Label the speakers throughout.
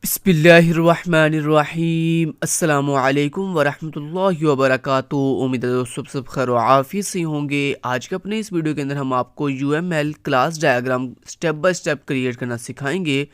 Speaker 1: बिस्मिल्लाहिर्रहमानिर्रहीम अस्सलामुअलैकुम वरहमतुल्लाहि वबरकातुहू। उम्मीद है दोस्तों सब खैर व आफियत से होंगे। आज के अपने इस वीडियो के अंदर हम आपको UML class diagram step by step create करना सिखाएंगे।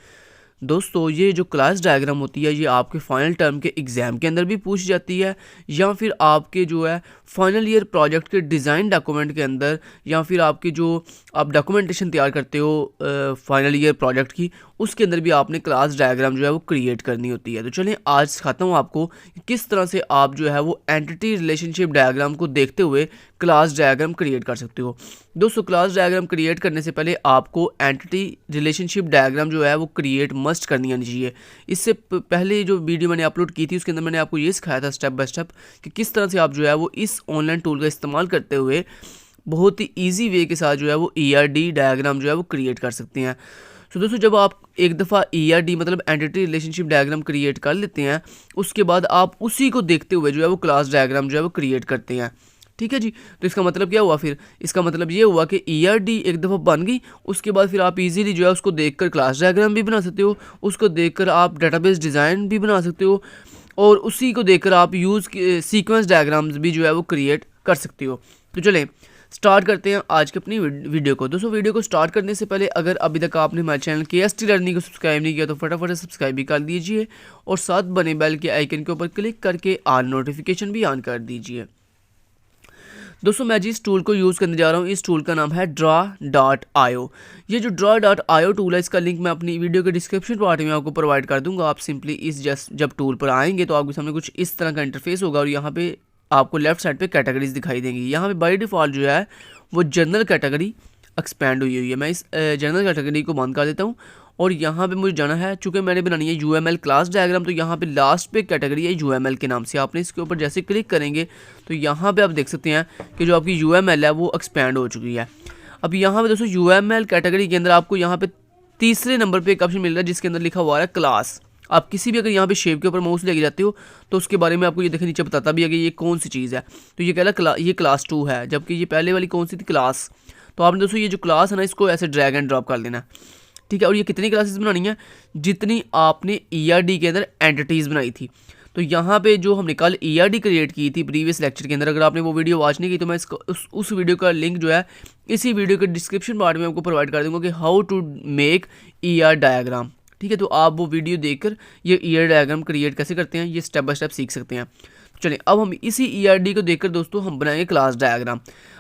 Speaker 1: दोस्तों ये जो क्लास डायग्राम होती है ये आपके फाइनल टर्म के एग्ज़ाम के अंदर भी पूछी जाती है, या फिर आपके जो है फाइनल ईयर प्रोजेक्ट के डिज़ाइन डॉक्यूमेंट के अंदर, या फिर आपके जो आप डॉक्यूमेंटेशन तैयार करते हो फाइनल ईयर प्रोजेक्ट की, उसके अंदर भी आपने क्लास डायग्राम जो है वो क्रिएट करनी होती है। तो चलिए आज सिखाता हूँ आपको किस तरह से आप जो है वो एंटिटी रिलेशनशिप डायग्राम को देखते हुए क्लास डायग्राम क्रिएट कर सकते हो। दोस्तों क्लास डायग्राम क्रिएट करने से पहले आपको एंटिटी रिलेशनशिप डायग्राम जो है वो क्रिएट मस्ट करनी आनी चाहिए। इससे पहले जो वीडियो मैंने अपलोड की थी उसके अंदर मैंने आपको ये सिखाया था स्टेप बाय स्टेप कि किस तरह से आप जो है वो इस ऑनलाइन टूल का इस्तेमाल करते हुए बहुत ही ईजी वे के साथ जो है वो ERD डायग्राम जो है वो क्रिएट कर सकते हैं। तो दोस्तों जब आप एक दफ़ा ERD मतलब एंटिटी रिलेशनशिप डायग्राम क्रिएट कर लेते हैं, उसके बाद आप उसी को देखते हुए जो है वो क्लास डायग्राम जो है वो क्रिएट करते हैं। ठीक है जी। तो इसका मतलब क्या हुआ, फिर इसका मतलब ये हुआ कि ERD एक दफ़ा बन गई, उसके बाद फिर आप इजीली जो है उसको देखकर क्लास डायग्राम भी बना सकते हो, उसको देखकर आप डेटाबेस डिज़ाइन भी बना सकते हो, और उसी को देखकर आप यूज़ सीक्वेंस डायग्राम्स भी जो है वो क्रिएट कर सकते हो। तो चलें स्टार्ट करते हैं आज की अपनी वीडियो को। दोस्तों वीडियो को स्टार्ट करने से पहले अगर अभी तक आपने हमारे चैनल KST लर्निंग को सब्सक्राइब नहीं किया तो फटाफट से सब्सक्राइब भी कर दीजिए, और साथ बने बेल के आइकन के ऊपर क्लिक करके ऑल नोटिफिकेशन भी ऑन कर दीजिए। दोस्तों मैं जिस टूल को यूज़ करने जा रहा हूँ इस टूल का नाम है draw.io। ये जो draw.io टूल है इसका लिंक मैं अपनी वीडियो के डिस्क्रिप्शन पार्ट में आपको प्रोवाइड कर दूंगा। आप सिंपली जब टूल पर आएंगे तो आपके सामने कुछ इस तरह का इंटरफेस होगा, और यहाँ पे आपको लेफ्ट साइड पे कैटेगरीज दिखाई देंगी। यहाँ पे बाय डिफ़ॉल्ट जो है वो जनरल कैटेगरी एक्सपेंड हुई है। मैं इस जनरल कैटेगरी को बंद कर देता हूँ, और यहाँ पे मुझे जाना है, चूँकि मैंने बनानी है UML क्लास डायग्राम, तो यहाँ पे लास्ट पे कैटेगरी है UML के नाम से। आपने इसके ऊपर जैसे क्लिक करेंगे तो यहाँ पे आप देख सकते हैं कि जो आपकी UML है वो एक्सपेंड हो चुकी है। अब यहाँ पे दोस्तों UML कैटेगरी के अंदर आपको यहाँ पे तीसरे नंबर पर एक ऑप्शन मिल रहा है जिसके अंदर लिखा हुआ है क्लास। आप किसी भी अगर यहाँ पे शेप के ऊपर माउस लेके जाते हो तो उसके बारे में आपको ये देखिए नीचे बताता भी है कि ये कौन सी चीज़ है। तो ये कह रहा है ये क्लास 2 है, जबकि ये पहले वाली कौन सी थी, क्लास। तो आपने दोस्तों ये जो क्लास है ना इसको ऐसे ड्रैग एंड ड्रॉप कर लेना, ठीक है। और ये कितनी क्लासेस बनानी है, जितनी आपने ERD के अंदर एंटिटीज़ बनाई थी। तो यहाँ पे जो हमने कल ERD क्रिएट की थी प्रीवियस लेक्चर के अंदर, अगर आपने वो वीडियो वॉच नहीं की तो मैं इसको उस वीडियो का लिंक जो है इसी वीडियो के डिस्क्रिप्शन पार्ट में आपको प्रोवाइड कर दूँगा कि how to make ER diagram. ठीक है, तो आप वो वीडियो देखकर ये ER डायग्राम क्रिएट कैसे करते हैं ये स्टेप बाय स्टेप सीख सकते हैं। चलिए अब हम इसी ERD को देखकर दोस्तों हम बनाएंगे क्लास डायग्राम।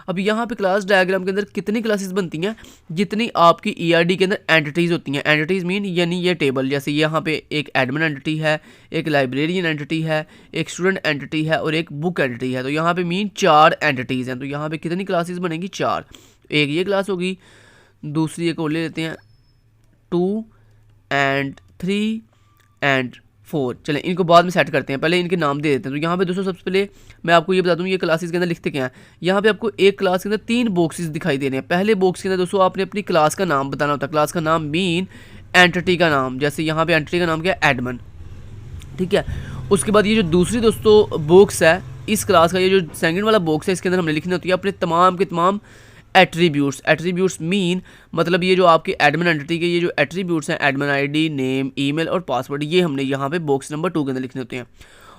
Speaker 1: अब यहाँ पे क्लास डायग्राम के अंदर कितनी क्लासेस बनती हैं, जितनी आपकी ERD के अंदर एंटिटीज़ होती हैं। एंटिटीज़ मीन यानी ये टेबल, जैसे यहाँ पे एक एडमिन एंटिटी है, एक लाइब्रेरियन एंटिटी है, एक स्टूडेंट एंटिटी है, और एक बुक एंटिटी है। तो यहाँ पे मीन 4 एंटिटीज़ हैं। तो यहाँ पे कितनी क्लासेस बनेंगी, 4। एक ये क्लास होगी, दूसरी एक और ले लेते हैं 2 एंड 3 एंड 4। चलें इनको बाद में सेट करते हैं, पहले इनके नाम दे देते हैं। तो यहाँ पे दोस्तों सबसे पहले मैं आपको ये बता दूँ ये क्लासेस के अंदर लिखते क्या हैं। यहाँ पे आपको एक क्लास के अंदर 3 बॉक्सेस दिखाई दे रहे हैं। पहले बॉक्स के अंदर दोस्तों आपने अपनी क्लास का नाम बताना होता है। क्लास का नाम मीन एंटिटी का नाम, जैसे यहाँ पे एंटिटी का नाम क्या है, एडमिन। ठीक है, उसके बाद ये जो दूसरी दोस्तों बॉक्स है इस क्लास का, ये जो सेकंड वाला बॉक्स है इसके अंदर हमने लिखनी होती है अपने तमाम के तमाम एट्रीब्यूट्स। एट्रीब्यूट्स मीन मतलब ये जो आपके एडमिन एंटिटी के ये जो एट्रीब्यूट्स हैं, एडमिन ID, नेम, ईमेल और पासवर्ड, ये हमने यहाँ पे बॉक्स नंबर 2 के अंदर लिखने होते हैं।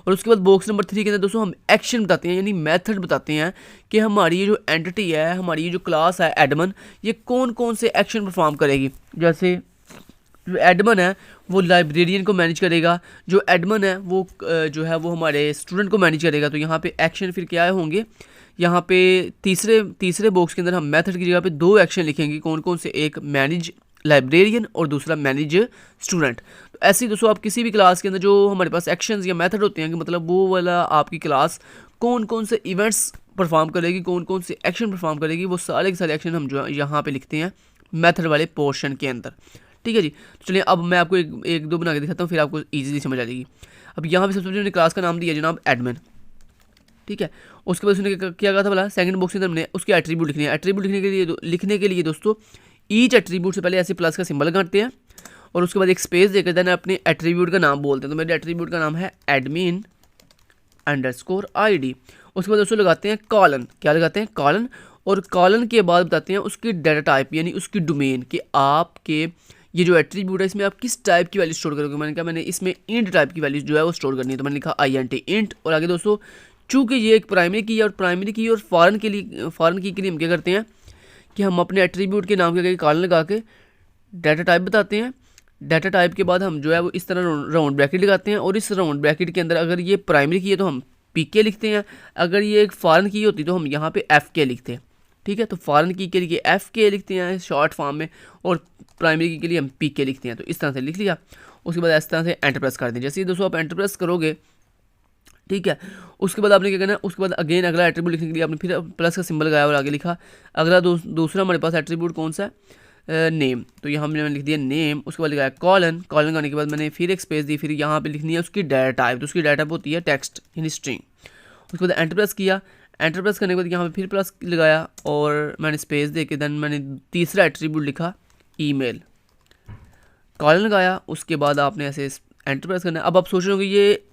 Speaker 1: और उसके बाद बॉक्स नंबर 3 के अंदर दोस्तों हम एक्शन बताते हैं, यानी मेथड बताते हैं कि हमारी ये जो एंटिटी है, हमारी ये जो क्लास है एडमिन, ये कौन कौन से एक्शन परफॉर्म करेगी। जैसे जो एडमिन है वो लाइब्रेरियन को मैनेज करेगा, जो एडमिन है वो जो है वो हमारे स्टूडेंट को मैनेज करेगा। तो यहाँ पे एक्शन फिर क्या होंगे, यहाँ पे तीसरे बॉक्स के अंदर हम मेथड की जगह पे 2 एक्शन लिखेंगे। कौन कौन से, एक मैनेज लाइब्रेरियन और दूसरा मैनेज स्टूडेंट। तो ऐसे ही दोस्तों आप किसी भी क्लास के अंदर जो हमारे पास एक्शंस या मेथड होते हैं कि मतलब वो वाला आपकी क्लास कौन कौन से इवेंट्स परफॉर्म करेगी, कौन कौन से एक्शन परफॉर्म करेगी, वो सारे के सारे एक्शन हम जो यहाँ पे लिखते हैं मेथड वाले पोर्शन के अंदर। ठीक है जी। तो चलिए अब मैं आपको एक दो बना के दिखाता हूँ, फिर आपको ईजीली समझ आ जाएगी। अब यहाँ पे सबसे पहले क्लास का नाम दिया जनाब एडमिन। ठीक है, उसके बाद उसने क्या कहा था भला, सेकंड बॉक्स के अंदर हमने उसके एट्रीब्यूट लिखने हैं। एट्रीब्यूट लिखने के लिए दोस्तों ईच एट्रीब्यूट से पहले ऐसे प्लस का सिंबल लगाते हैं, और उसके बाद एक स्पेस देकर देना अपने एट्रीब्यूट का नाम बोलते हैं। तो मेरे एट्रीब्यूट का नाम है एडमिन _ID। उसके बाद दोस्तों लगाते हैं कॉलन। क्या लगाते हैं, कॉलन। और कॉलन के बाद बताते हैं उसकी डाटा टाइप यानी उसकी डोमेन, कि आपके ये जो एट्रीब्यूट है इसमें आप किस टाइप की वैल्यू स्टोर करोगे। मैंने कहा मैंने इसमें इंट टाइप की वैल्यू जो है वो स्टोर करनी है, तो मैंने लिखा INT इंट। और आगे दोस्तों चूँकि ये एक प्राइमरी की है और प्राइमरी की और फॉरेन के लिए हम क्या करते हैं कि हम अपने एट्रीब्यूट के नाम के आगे कॉलन लगा के डाटा टाइप बताते हैं। डाटा टाइप के बाद हम जो है वो इस तरह राउंड ब्रैकेट लगाते हैं, और इस राउंड ब्रैकेट के अंदर अगर ये प्राइमरी की है तो हम PK लिखते हैं, अगर ये एक फॉरेन की होती तो हम यहाँ पे FK लिखते हैं। ठीक है, तो फॉरेन की के लिए FK लिखते हैं शॉर्ट फॉर्म में, और प्राइमरी की के लिए हम PK लिखते हैं। तो इस तरह से लिख लिया। उसके बाद इस तरह से एंटर प्रेस कर दें। जैसे ही दोस्तों आप एंटर प्रेस करोगे, ठीक है, उसके बाद आपने क्या करना है, उसके बाद अगेन अगला एट्रीब्यूट लिखने के लिए आपने फिर प्लस का सिंबल लगाया और आगे लिखा अगला दूसरा हमारे पास एट्रीब्यूट कौन सा है, नेम। तो यहाँ मैंने लिख दिया नेम। उसके बाद लिखा कॉलन। कॉलन करने के बाद मैंने फिर एक स्पेस दी, फिर यहाँ पे लिखनी है उसकी डाटा टाइप। तो उसकी डाटा टाइप होती है टेक्स्ट यानी स्ट्रिंग। उसके बाद एंटर प्रेस किया। एंटर प्रेस करने के बाद यहाँ पे फिर प्लस लगाया और मैंने स्पेस दे के देन मैंने तीसरा एट्रीब्यूट लिखा ईमेल। कॉलन लगाया। उसके बाद आपने ऐसे एंटर प्रेस करना है। अब आप सोच रहे हो कि ये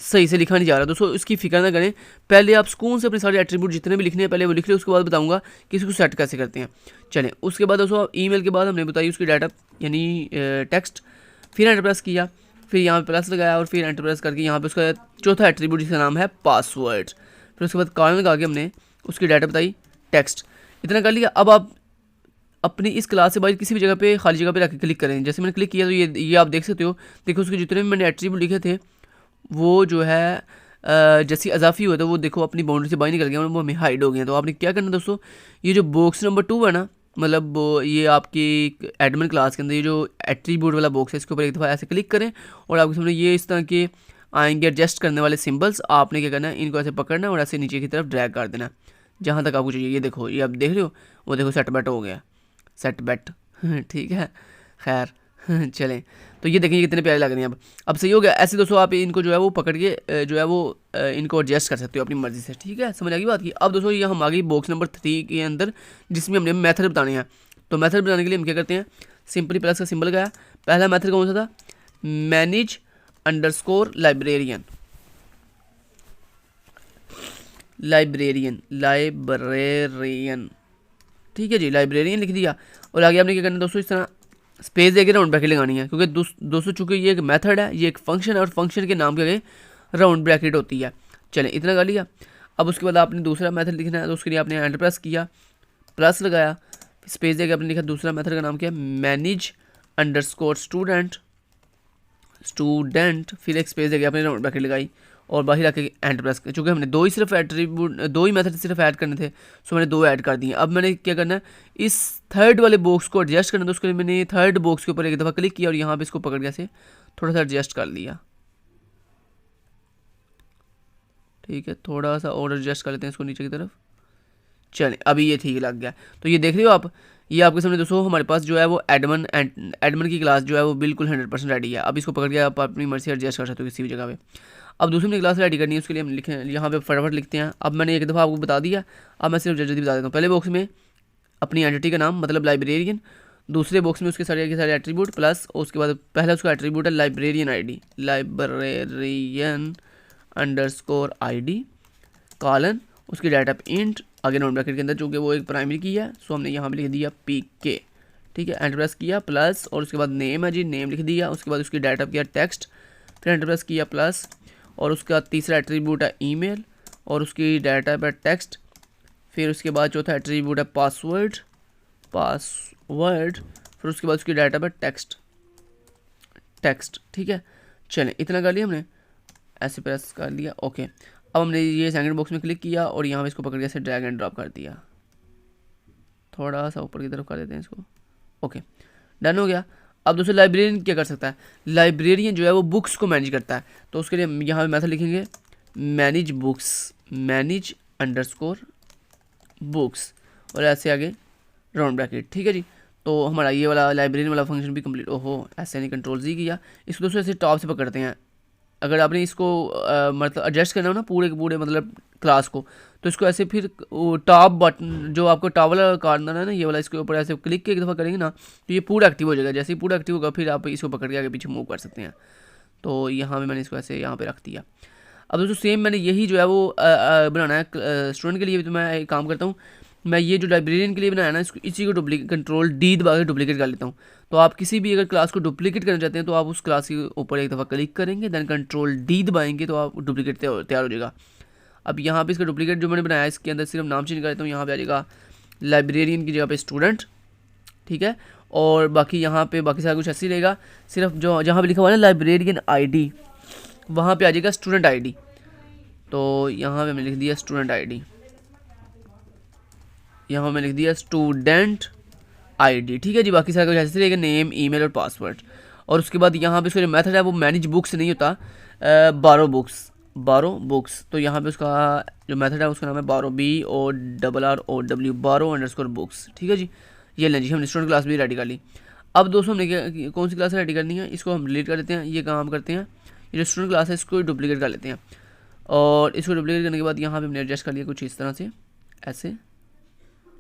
Speaker 1: सही से लिखा नहीं जा रहा, दोस्तों इसकी फिक्र ना करें। पहले आप सुकून से अपने सारे एट्रीब्यूट जितने भी लिखने हैं पहले वो लिख ले, उसके बाद बताऊंगा कि इसको सेट कैसे करते हैं। चलें, उसके बाद दोस्तों ईमेल के बाद हमने बताई उसकी डाटा यानी टेक्स्ट। फिर एंटर प्रेस किया, फिर यहाँ पे प्लस लगाया और फिर एंटर प्रेस करके यहाँ पे उसका चौथा एट्रीब्यूट जिसका नाम है पासवर्ड। फिर उसके बाद कॉलन लगा के हमने उसकी डाटा बताई टेक्स्ट। इतना कर लिया। अब आप अपनी इस क्लास से बाहर किसी भी जगह पे खाली जगह पे रख के क्लिक करें। जैसे मैंने क्लिक किया तो ये आप देख सकते हो। देखो उसके जितने भी मैंने एट्रीब्यूट लिखे थे वो जो है जैसे इजाफी हुआ तो वो देखो अपनी बाउंड्री से बाहर निकल गया और वो हमें हाइड हो गया। तो आपने क्या करना दोस्तों, ये जो बॉक्स नंबर 2 है ना, मतलब ये आपकी एडमिन क्लास के अंदर ये जो एट्रीब्यूट वाला बॉक्स है इसके ऊपर एक दफ़ा ऐसे क्लिक करें और आपके सामने ये इस तरह के आएंगे एडजस्ट करने वाले सिंबल्स। आपने क्या करना है, इनको ऐसे पकड़ना है और ऐसे नीचे की तरफ ड्रैग कर देना जहाँ तक आपको चाहिए। ये देखो, ये आप देख रहे हो, वो देखो सेट बैट हो गया, सेट बैट। ठीक है, खैर चलें। तो ये देखें कितने प्यारे लग रहे हैं। अब सही हो गया। ऐसे दोस्तों आप इनको जो है वो पकड़ के जो है वो इनको एडजस्ट कर सकते हो अपनी मर्जी से। ठीक है, समझ आ गई बात की। अब दोस्तों ये हम आ गई बॉक्स नंबर 3 के अंदर जिसमें हमने मेथड बताने हैं। तो मेथड बनाने के लिए हम क्या करते हैं, सिंपली प्लस का सिंबल गया। पहला मेथड कौन सा था, मैनेज अंडरस्कोर लाइब्रेरियन। ठीक है जी, लाइब्रेरियन लिख दिया। और आगे आपने क्या करना है दोस्तों, इस तरह स्पेस देकर राउंड ब्रैकेट लगानी है, क्योंकि दोस्तों चूंकि ये एक मेथड है, ये एक फंक्शन है और फंक्शन के नाम के आगे राउंड ब्रैकेट होती है। चलें, इतना कर लिया। अब उसके बाद आपने दूसरा मेथड लिखना है, तो उसके लिए आपने एंटर प्रेस किया, प्लस लगाया, स्पेस देकर आपने लिखा दूसरा मेथड का नाम क्या है, मैनेज अंडरस्कोर स्टूडेंट। फिर एक स्पेस देकर आपने राउंड ब्रैकेट लगाई और बाहर आके एंटर प्रेस किया। चूँकि हमने दो ही मेथड सिर्फ ऐड करने थे, सो मैंने 2 ऐड कर दिए। अब मैंने क्या करना है, इस थर्ड वाले बॉक्स को एडजस्ट करना है, तो उसके लिए मैंने थर्ड बॉक्स के ऊपर एक दफ़ा क्लिक किया और यहाँ पे इसको पकड़ के ऐसे थोड़ा सा एडजस्ट कर लिया। ठीक है, थोड़ा सा और एडजस्ट कर लेते हैं इसको नीचे की तरफ। चलें, अभी ये ठीक लग गया। तो ये देख रहे हो आप, ये आपके सामने दोस्तों हमारे पास जो है वो एडमिन की क्लास जो है वो बिल्कुल 100% रेडी है। अब इसको पकड़ के आप अपनी मर्जी से एडजस्ट कर सकते हो किसी भी जगह पे। अब दूसरी अपनी क्लास रेडी करनी है, उसके लिए हम लिखें यहाँ पे फटाफट लिखते हैं। अब मैंने एक दफ़ा आपको बता दिया, अब मैं सिर्फ जल्दी बता देता हूँ। पहले बॉक्स में अपनी एंटिटी का नाम मतलब लाइब्रेरियन, दूसरे बॉक्स में उसके सारे एट्रीब्यूट प्लस, उसके बाद पहला उसका एट्रीब्यूट है librarian ID, librarian underscore ID colon, उसकी डाटा टाइप इंट, आगे नॉन ब्रैकेट के अंदर चूँकि वो एक प्राइमरी की है सो हमने यहाँ पे लिख दिया PK। ठीक है, एंटर प्रेस किया प्लस और उसके बाद नेम है जी, नेम लिख दिया। उसके बाद उसकी डाटा टाइप किया टेक्स्ट, फिर एंटर प्रेस किया प्लस और उसका तीसरा एट्रीब्यूट है ईमेल और उसकी डाटा टाइप है टेक्स्ट। फिर उसके बाद चौथा एट्रीब्यूट है पासवर्ड, फिर उसके बाद उसकी डाटा टाइप है टेक्स्ट। ठीक है, चलें, इतना कर लिया हमने, ऐसे प्रेस कर लिया। ओके, अब हमने ये सेकंड बॉक्स में क्लिक किया और यहाँ पे इसको पकड़ के ऐसे ड्रैग एंड ड्रॉप कर दिया, थोड़ा सा ऊपर की तरफ कर देते हैं इसको। ओके, डन हो गया। अब दोस्तों लाइब्रेरियन क्या कर सकता है, लाइब्रेरियन जो है वो बुक्स को मैनेज करता है। तो उसके लिए यहाँ पे मेथड लिखेंगे manage books, manage underscore books और ऐसे आगे राउंड ब्रैकेट। ठीक है जी, तो हमारा ये वाला लाइब्रेरियन वाला फंक्शन भी कंप्लीट। ओहो, ऐसे नहीं, कंट्रोल Z किया। इसको दोस्तों ऐसे टॉप से पकड़ते हैं। अगर आपने इसको मतलब एडजस्ट करना हो ना पूरे के पूरे मतलब क्लास को, तो इसको ऐसे फिर टॉप बटन जो आपको टॉप वाला कॉर्नर है ना ये वाला, इसके ऊपर ऐसे क्लिक के एक दफ़ा करेंगे ना तो ये पूरा एक्टिव हो जाएगा। जैसे ही पूरा एक्टिव होगा फिर आप इसको पकड़ के आगे पीछे मूव कर सकते हैं। तो यहाँ पे मैंने इसको ऐसे यहाँ पे रख दिया। अब दोस्तों सेम मैंने यही जो है वो बनाना है स्टूडेंट के लिए भी। तो मैं एक काम करता हूँ, मैं ये जो लाइब्रेरियन के लिए बनाया ना, इसको इसी को डुप्लीकेट कंट्रोल डी दबा के डुप्लीकेट कर लेता हूँ। तो आप किसी भी अगर क्लास को डुप्लीकेट करना चाहते हैं तो आप उस क्लास के ऊपर एक दफ़ा क्लिक करेंगे, देन कंट्रोल डी दबाएंगे तो आप डुप्लीकेट तैयार हो जाएगा। अब यहाँ पे इसका डुप्लीकेट जो मैंने बनाया इसके अंदर सिर्फ नाम चेंज कर देता हूँ, यहाँ पे आ जाएगा लाइब्रेरियन की जगह पे स्टूडेंट, ठीक है। और बाकी यहाँ पे बाकी सारा कुछ ऐसे ही रहेगा, सिर्फ जो जहाँ पे लिखा हुआ है ना लाइब्रेरियन आईडी, वहाँ पे आ जाएगा स्टूडेंट आईडी। तो यहाँ पे मैंने लिख दिया स्टूडेंट आईडी, यहाँ मैंने लिख दिया स्टूडेंट आईडी, ठीक है जी। बाकी सारा कुछ ऐसे रहेगा, नेम, ईमेल और पासवर्ड। और उसके बाद यहाँ पे उसका जो मेथड है वो मैनेज बुक्स नहीं होता, बारो बुक्स। तो यहाँ पे उसका जो मेथड है उसका नाम है बारो, BORROW, बारो अंडरस्कोर बुक्स, ठीक है जी। ये लें जी, हमने स्टूडेंट क्लास भी रेडी कर ली। अब दोस्तों हमने कौन सी क्लास रेडी करनी है, इसको हम डिलीट कर देते हैं। ये काम करते हैं, ये जो स्टूडेंट क्लास है इसको डुप्लीकेट कर लेते हैं। और इसको डुप्लीकेट करने के बाद यहाँ पे हमने एडजस्ट कर लिया कुछ इस तरह से, ऐसे,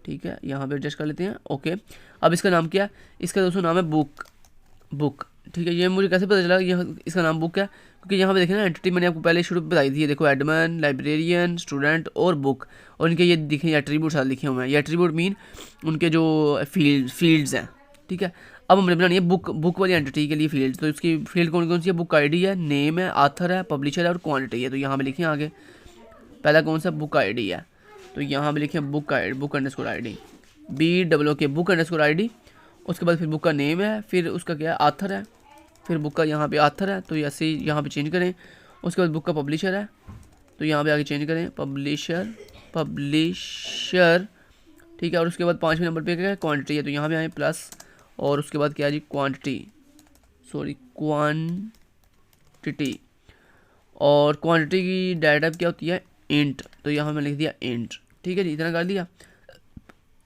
Speaker 1: ठीक है। यहाँ पे एडजस्ट कर लेते हैं, ओके। अब इसका नाम क्या है, इसका दोस्तों नाम है बुक, ठीक है। ये मुझे कैसे पता चला यहाँ इसका नाम बुक है, क्योंकि यहाँ पे देखें ना एंटिटी मैंने आपको पहले शुरू में बताई थी, ये देखो एडमिन, लाइब्रेरियन, स्टूडेंट और बुक, और इनके ये दिखे एट्रीब्यूट साथ लिखे हुए हैं। ये एट्रीब्यूट मीन उनके जो फील्ड्स हैं, ठीक है। अब हमने बनानी है बुक वाली एंटिटी के लिए फील्ड। तो इसकी फील्ड कौन कौन सी है, बुक आईडी है, नेम है, आथर है, पब्लिशर है और क्वांटिटी है। तो यहाँ पे लिखे आगे पहला कौन सा, बुक आईडी है। तो यहाँ पे लिखे book underscore ID, BOOK book underscore ID. उसके बाद फिर बुक का नेम है, फिर उसका क्या है, आथर है, फिर बुक का यहाँ पे आथर है, तो ऐसे ही यहाँ पे चेंज करें। उसके बाद बुक का पब्लिशर है, तो यहाँ पे आगे चेंज करें पब्लिशर, ठीक है। और उसके बाद 5वें नंबर पे क्या है, क्वांटिटी है, तो यहाँ पे आए प्लस। और उसके बाद क्या है जी, क्वांटिटी। और क्वांटिटी की डाटा क्या होती है, इंट। तो यहाँ मैंने लिख दिया इंट, ठीक है जी, इतना कर दिया।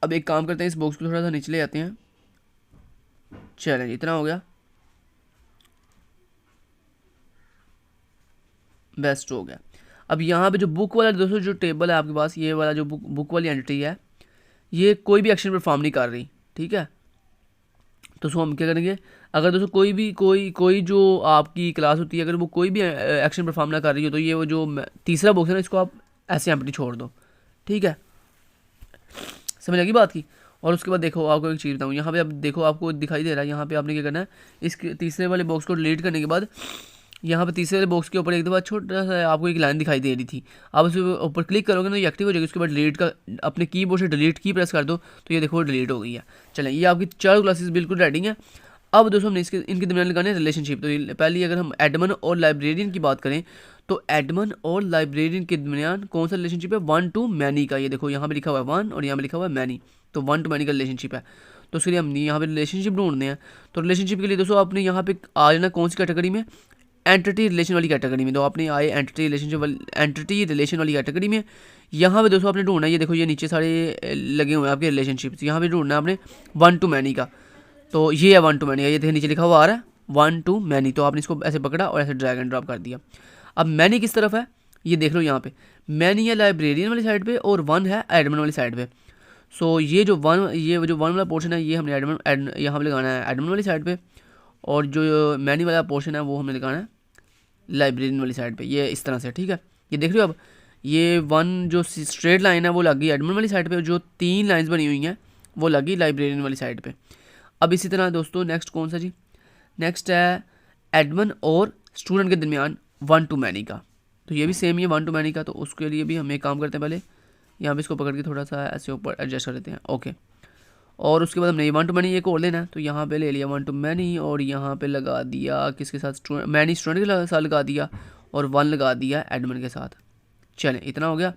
Speaker 1: अब एक काम करते हैं, इस बॉक्स को थोड़ा सा नीचे ले आते हैं। चलें, इतना हो गया, बेस्ट हो गया। अब यहाँ पे जो बुक वाला दोस्तों जो टेबल है आपके पास, ये वाला जो बुक वाली एंटिटी है, ये कोई भी एक्शन परफॉर्म नहीं कर रही, ठीक है। तो उसको हम क्या करेंगे, अगर दोस्तों कोई जो आपकी क्लास होती है, अगर वो कोई भी एक्शन परफॉर्म ना कर रही हो, तो ये वो जो तीसरा बॉक्स है ना, इसको आप ऐसे एम्प्टी छोड़ दो, ठीक है। समझ आएगी बात की। और उसके बाद देखो आपको एक चीज़ बताऊँ, यहाँ पे अब देखो आपको दिखाई दे रहा है, यहाँ पे आपने क्या करना है, इस तीसरे वाले बॉक्स को डिलीट करने के बाद यहाँ पे तीसरे वाले बॉक्स के ऊपर एक दफ़ा छोटा सा आपको एक लाइन दिखाई दे रही थी, आप उसके ऊपर क्लिक करोगे ना, ये एक्टिव हो जाएगी। उसके बाद डिलीट का अपने कीबोर्ड से डिलीट की प्रेस कर दो, तो ये देखो डिलीट हो गई है। चलें, ये आपकी 4 क्लासेस बिल्कुल रेडी हैं। अब दोस्तों हमने इनके दरमियान लगाने रिलेशनशिप। तो पहले अगर हम एडमिन और लाइब्रेरियन की बात करें, तो एडमिन और लाइब्रेरियन के दरमियान कौन सा रिलेशनशिप है, 1 to many का। ये देखो यहाँ पे लिखा हुआ है 1 और यहाँ पे लिखा हुआ है मैनी, तो 1 to many का रिलेशनशिप है। तो उसके लिए हम यहाँ पे रिलेशनशिप ढूंढने हैं। तो रिलेशनशिप के लिए दोस्तों आपने यहाँ पे आ जाना कौन सी कैटेगरी में, एंटिटी रिलेशन वाली कैटेगरी में। तो आपने आए एंटिटी रिलेशन वाली कैटेगरी में। यहाँ पे दोस्तों आपने ढूंढना है, ये देखो ये नीचे सारे लगे हुए हैं आपके रिलेशनशिप्स, यहाँ पे ढूंढना है आपने 1 to many का। तो ये है 1 to many का, ये देखिए नीचे लिखा हुआ आ रहा है 1 to many। तो आपने इसको ऐसे पकड़ा और ऐसे ड्रैग एंड ड्रॉप कर दिया। अब मैनी किस तरफ है, ये देख लो यहाँ पे मैनी है लाइब्रेरियन वाली साइड पे और 1 है एडमिन वाली साइड पे। सो ये जो 1 वाला पोर्शन है ये हमने यहाँ पे लगाना है एडमिन वाली साइड पे, और जो मैनी वाला पोर्शन है वो हमने लगाना है लाइब्रेरियन वाली साइड पे। ये इस तरह से, ठीक है। ये देख रहे हो, अब ये 1 जो स्ट्रेट लाइन है वो लग गई एडमिन वाली साइड पे, जो 3 लाइन्स बनी हुई हैं वो लग गई लाइब्रेरियन वाली साइड पे। अब इसी तरह दोस्तों नेक्स्ट कौन सा जी, नेक्स्ट है एडमिन और स्टूडेंट के दरमियान 1 to many का। तो ये भी सेम ही है 1 to many का। तो उसके लिए भी हम एक काम करते हैं, पहले यहाँ पे इसको पकड़ के थोड़ा सा ऐसे ऊपर एडजस्ट कर देते हैं, ओके। और उसके बाद हमने 1 to many एक और लेना है, तो यहाँ पे ले लिया 1 to many और यहाँ पे लगा दिया किसके साथ, मैनी स्टूडेंट के साथ लगा दिया और 1 लगा दिया एडमिन के साथ। चलें, इतना हो गया।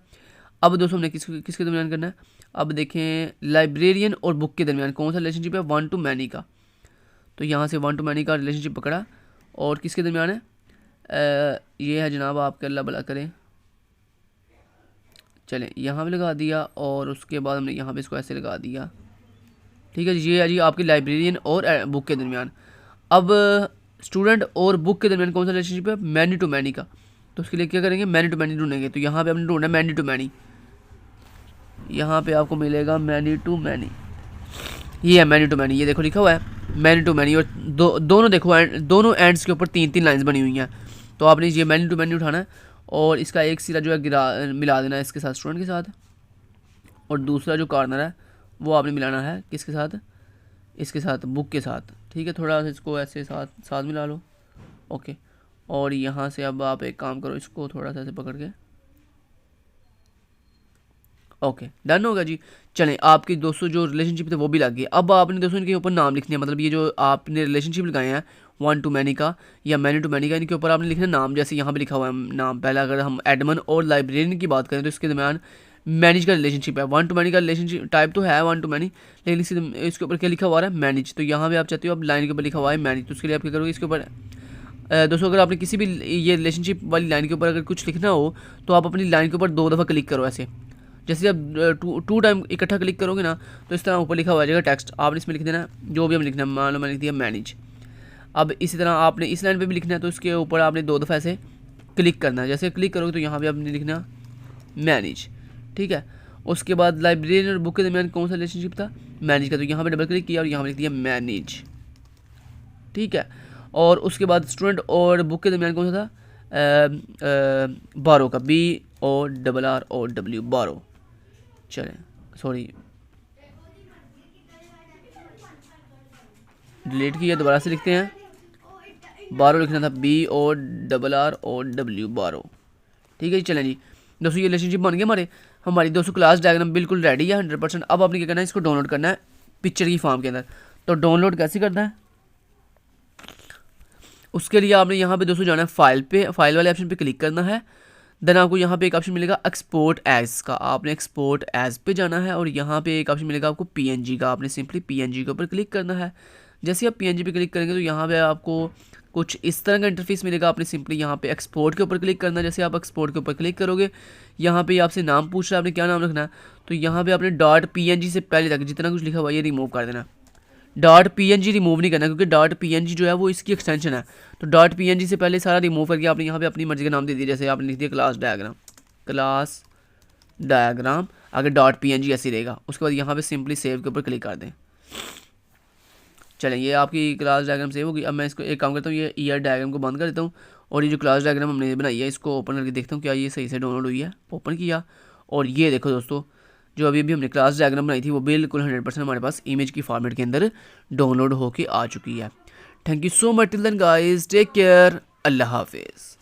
Speaker 1: अब दोस्तों हमने किसके दरमियान करना है, अब देखें लाइब्रेरियन और बुक के दरमियान कौन सा रिलेशनशिप है, 1 to many का। तो यहाँ से 1 to many का रिलेशनशिप पकड़ा और किसके दरमियान है, ये है जनाब आपके, अल्लाह भला करें। चलें, यहाँ पे लगा दिया और उसके बाद हमने यहाँ पे इसको ऐसे लगा दिया, ठीक है जी। ये है जी आपकी लाइब्रेरियन और बुक के दरमियान। अब स्टूडेंट और बुक के दरमियान कौन सा रिलेशनशिप है, मैनी टू मैनी का। तो उसके लिए क्या करेंगे, मैनी टू मैनी ढूंढेंगे। तो यहाँ पे हमने ढूंढना है मैनी टू मैनी, यहाँ पे आपको मिलेगा मैनी टू मैनी, ये है मैनी टू मैनी। ये देखो लिखा हुआ है मैनी टू मैनी, और दोनों देखो दोनों एंड्स के ऊपर 3-3 लाइन्स बनी हुई हैं। तो आपने ये मैनी टू मैनी उठाना है और इसका एक सिरा जो है मिला देना है इसके साथ, स्टूडेंट के साथ। और दूसरा जो कॉर्नर है वो आपने मिलाना है किसके साथ, इसके साथ, बुक के साथ। ठीक है, थोड़ा सा इसको ऐसे साथ साथ मिला लो। ओके, और यहाँ से अब आप एक काम करो, इसको थोड़ा सा ऐसे पकड़ के, ओके डन होगा जी। चलें, आपकी दोस्तों जो रिलेशनशिप थे वो भी लग गई। अब आपने दोस्तों इनके ऊपर नाम लिखने हैं, मतलब ये जो आपने रिलेशनशिप लगाए हैं वन टू मैनी का या मैनी टू मैनी का, इनके ऊपर आपने लिखना नाम। जैसे यहाँ पे लिखा हुआ है नाम, पहला अगर हम एडमन और लाइब्रेरियन की बात करें तो इसके दरमियान मैनेज का रिलेशनशिप है। वन टू मैनी का रिलेशनशिप टाइप तो है वन टू मैनी, लेकिन इसके ऊपर क्या लिखा हुआ है, मैनेज। तो यहाँ पे आप चाहते हो अब लाइन के ऊपर लिखा हुआ है मैनेज, तो उसके लिए आप क्या करोगे, इसके ऊपर दोस्तों अगर आपने किसी भी ये रिलेशनशिप वाली लाइन के ऊपर अगर कुछ लिखना हो तो आप अपनी लाइन के ऊपर 2 दफ़ा क्लिक करो ऐसे। जैसे आप टू टाइम इकट्ठा क्लिक करोगे ना तो इस तरह ऊपर लिखा हुआ जाएगा टेक्स्ट, आपने इसमें लिख देना जो भी हम लिखना है। मान लो मैंने लिख दिया मैनेज। अब इसी तरह आपने इस लाइन पे भी लिखना है, तो इसके ऊपर आपने 2 दफ़ा ऐसे क्लिक करना है। जैसे क्लिक करोगे तो यहाँ पे आपने लिखना मैनेज। ठीक है, उसके बाद लाइब्रेरियन और बुक के दरमियान कौन सा रिलेशनशिप था, मैनेज का, तो यहाँ पे डबल क्लिक किया और यहाँ पे लिख दिया मैनेज। ठीक है, और उसके बाद स्टूडेंट और बुक के दरमियान कौन सा था, बारो का, BORROW, बारो। चलें, सॉरी डिलीट किया, दोबारा से लिखते हैं, बारो लिखना था, BORROW, बारो। ठीक है जी। चलें जी दोस्तों, ये रिलेशनशिप बन गया हमारी दोस्तों क्लास डायग्राम बिल्कुल रेडी है 100%। अब आपने क्या करना है, इसको डाउनलोड करना है पिक्चर की फॉर्म के अंदर। तो डाउनलोड कैसे करना है, उसके लिए आपने यहाँ पे दोस्तों जाना है फाइल पे, फाइल वाले ऑप्शन पे क्लिक करना है। देन आपको यहाँ पे एक ऑप्शन मिलेगा एक्सपोर्ट एज का, आपने एक्सपोर्ट एज पे जाना है और यहाँ पे एक ऑप्शन मिलेगा आपको PNG का, आपने सिंपली PNG के ऊपर क्लिक करना है। जैसे आप PNG पे क्लिक करेंगे तो यहाँ पे आपको कुछ इस तरह का इंटरफेस मिलेगा। आपने सिंपली यहाँ पे एक्सपोर्ट के ऊपर क्लिक करना है। जैसे आप एक्सपोर्ट के ऊपर क्लिक करोगे, यहाँ पे आपसे नाम पूछ रहा है आपने क्या नाम रखना है, तो यहाँ पे आपने .png से पहले तक जितना कुछ लिखा हुआ है ये रिमूव कर देना। .png रिमूव नहीं करना, क्योंकि .png जो है वो इसकी एक्सटेंशन है। तो .png से पहले सारा रिमूव करके आपने यहाँ पे अपनी मर्जी का नाम दे दिया। जैसे आपने लिख दिया क्लास डायग्राम, अगर .png ऐसे रहेगा। उसके बाद यहाँ पे सिंपली सेव के ऊपर क्लिक कर दें। चलें, ये आपकी क्लास डायग्राम सेव होगी। अब मैं इसको एक काम करता हूँ, ये ईयर डायग्राम को बंद कर देता हूँ और ये जो क्लास डायग्राम हमने बनाई है इसको ओपन करके देखता हूँ क्या ये सही से डाउनलोड हुई है। ओपन किया और ये देखो दोस्तों, जो अभी हमने क्लास डायग्राम बनाई थी वो बिल्कुल 100% हमारे पास इमेज की फॉर्मेट के अंदर डाउनलोड होके आ चुकी है। Thank you so much, till then guys, take care, अल्लाह हाफिज़।